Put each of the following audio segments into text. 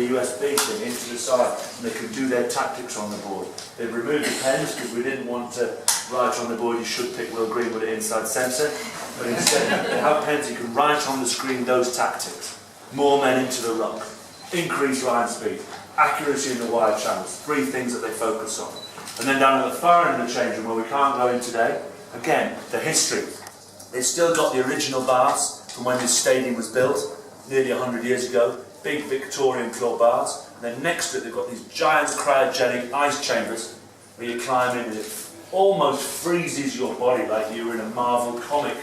USB thing into the side, and they could do their tactics on the board. They've removed the pens because we didn't want to write on the board, you should pick Will Greenwood at inside centre, but instead they have pens, you can write on the screen those tactics. More men into the ruck, increase line speed, accuracy in the wide channels, 3 things that they focus on. And then down at the far end of the change room, where we can't go in today, again, the history. They've still got the original bars from when this stadium was built, nearly 100 years ago, big Victorian claw bars. And then next to it, they've got these giant cryogenic ice chambers where you climb in and it almost freezes your body like you were in a Marvel comic,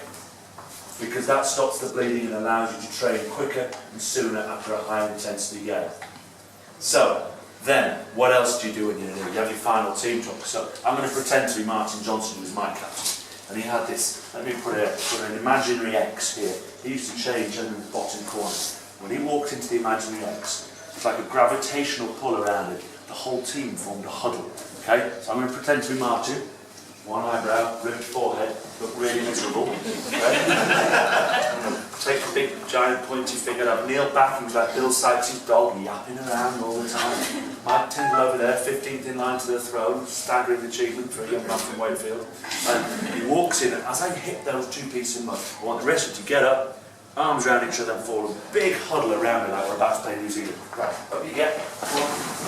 because that stops the bleeding and allows you to train quicker and sooner after a high intensity game. So, then, what else do you do when you're new? You have your final team talk. So, I'm going to pretend to be Martin Johnson, who's my captain. And he had this, let me put an imaginary X here. He used to change under the bottom corner. When he walked into the imaginary X, it's like a gravitational pull around it. The whole team formed a huddle. Okay? So I'm going to pretend to be Martin. One eyebrow, ripped forehead, look really miserable. Okay? Take a big, giant, pointy finger up, kneel back, and like Bill Sykes' dog, yapping around all the time. Mike Tyndall over there, 15th in line to the throne, staggering achievement for a young man from Wakefield. And he walks in, and as I hit those 2 pieces of mud, I want the rest of you to get up, arms around each other and forward, big huddle around me like we're about to play New Zealand. Right, up you get,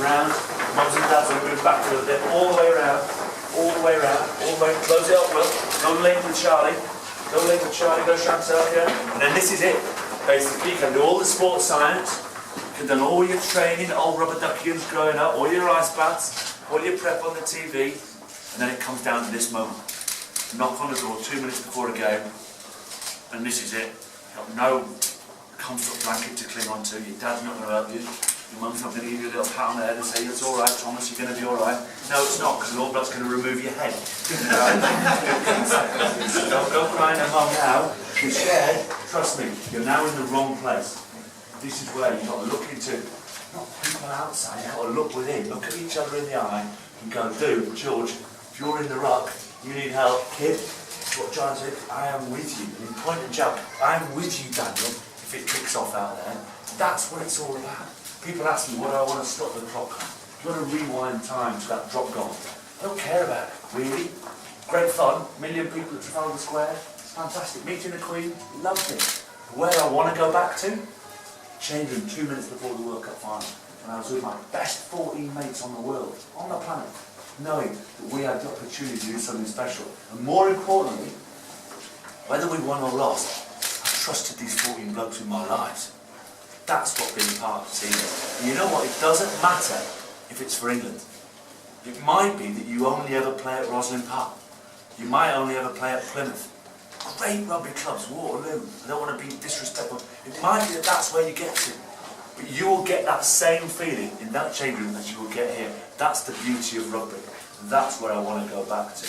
round, mums and dads will move back a little bit, all the way around. All the way around, all the way, close it up, Will. Go link with Charlie. Go link with Charlie, go Chantal, yeah. And then this is it. Basically, you can do all the sports science, you can do all your training, old rubber duckians growing up, all your ice baths, all your prep on the TV, and then it comes down to this moment. Knock on the door 2 minutes before a game, and this is it. You've got no comfort blanket to cling on to, your dad's not going to help you. Your mum's not going to give you a little pat on the head and say, it's all right, Thomas, you're going to be all right. No, it's not, because the All Black's going to remove your head. Don't go crying at mum now. You're scared. Trust me, you're now in the wrong place. This is where you've got to look into, not people outside, you've got to look within. Look at each other in the eye and go, dude, George, if you're in the ruck, you need help. Kid, that's what John said, I am with you. And in point and jump, I am with you, Daniel, if it kicks off out there. That's what it's all about. People ask me, what do I want to stop the clock? Do you want to rewind time to that drop goal? I don't care about it, really. Great fun, 1 million people at Trafalgar Square, it's fantastic. Meeting the Queen, loved it. Where I want to go back to? Change room 2 minutes before the World Cup final. And I was with my best 14 mates on the world, on the planet, knowing that we had the opportunity to do something special. And more importantly, whether we won or lost, I trusted these 14 blokes with my lives. That's what being part of the team is. And you know what? It doesn't matter if it's for England. It might be that you only ever play at Roslyn Park. You might only ever play at Plymouth. Great rugby clubs, Waterloo. I don't want to be disrespectful. It might be that that's where you get to. But you will get that same feeling in that change room that you will get here. That's the beauty of rugby. And that's where I want to go back to.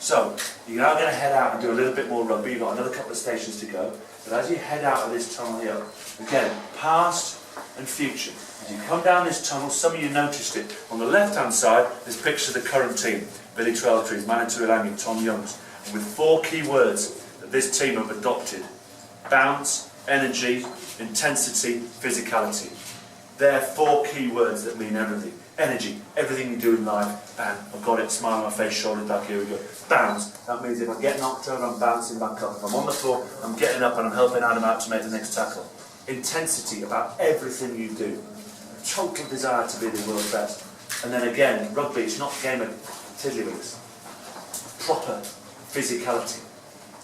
So, you're now going to head out and do a little bit more rugby. You've got another couple of stations to go. But as you head out of this tunnel here, again, past and future. As you come down this tunnel, some of you noticed it. On the left-hand side, there's pictures of the current team. Billy Twelvetrees, Manitou Ilangi, Tom Youngs. And with 4 key words that this team have adopted. Bounce, energy, intensity, physicality. They're 4 key words that mean everything. Energy, everything you do in life, bang, I've got it, smile on my face, shoulders back, here we go. Bounce, that means if I get knocked over, I'm bouncing back up. If I'm on the floor, I'm getting up and I'm helping Adam out to make the next tackle. Intensity about everything you do. A total desire to be the world's best. And then again, rugby, it's not a game of tiddlywinks. Proper physicality.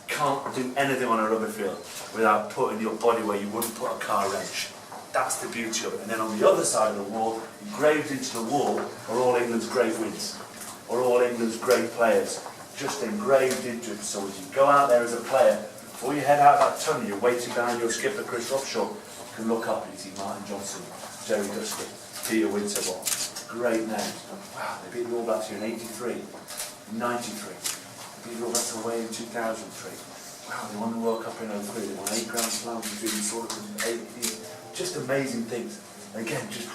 Can't do anything on a rugby field without putting your body where you wouldn't put a car wrench. That's the beauty of it. And then on the other side of the wall, engraved into the wall, are all England's great wins, or all England's great players, just engraved into it. So as you go out there as a player, before you head out that tunnel, you're waiting behind your skipper, Chris Robshaw, you can look up and you see Martin Johnson, Jerry Dustin, Peter Winterbottom. Great names. Wow, they beat the All Blacks here in 83, 93. They beat the All Blacks away in 2003. Wow, they won the World Cup in 03. They won 8 Grand Slams between sort of 8 years. Just amazing things. And again, just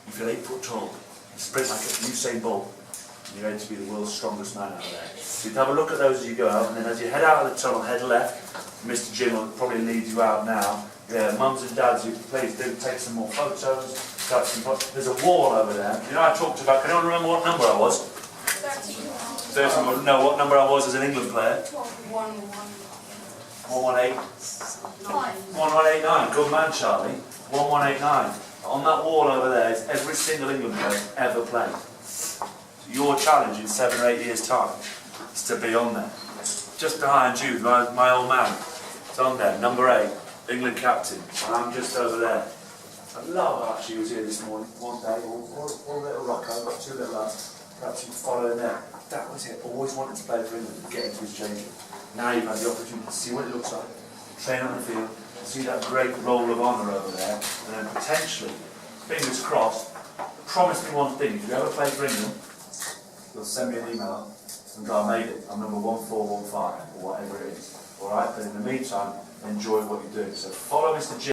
you feel 8 foot tall, you sprint like a Usain Bolt, and you're ready to be the world's strongest man out there. So you have a look at those as you go out, and then as you head out of the tunnel, head left. Mr. Jim will probably lead you out now. Yeah, mums and dads, you please do take some more photos. Grab some there's a wall over there. You know I talked about, can anyone remember what number I was? 30. No, what number I was as an England player? 118. 1189. Good man, Charlie. 1189. On that wall over there is every single England player ever played. So your challenge in 7 or 8 years' time is to be on there. Just behind you, my old man. It's on there, number 8, England captain. And I'm just over there. I love actually he was here this morning, one day, all little Rocco, I've got 2 little lads. Perhaps you can follow him there. That was it, always wanted to play for England and get into his change room. Now you've had the opportunity to see what it looks like, train on the field, see that great roll of honour over there, and then potentially, fingers crossed, promise me one thing, if you ever play for England, you'll send me an email and go, I made it, I'm number 1415, or whatever it is. Alright, but in the meantime, enjoy what you're doing. So follow Mr. G.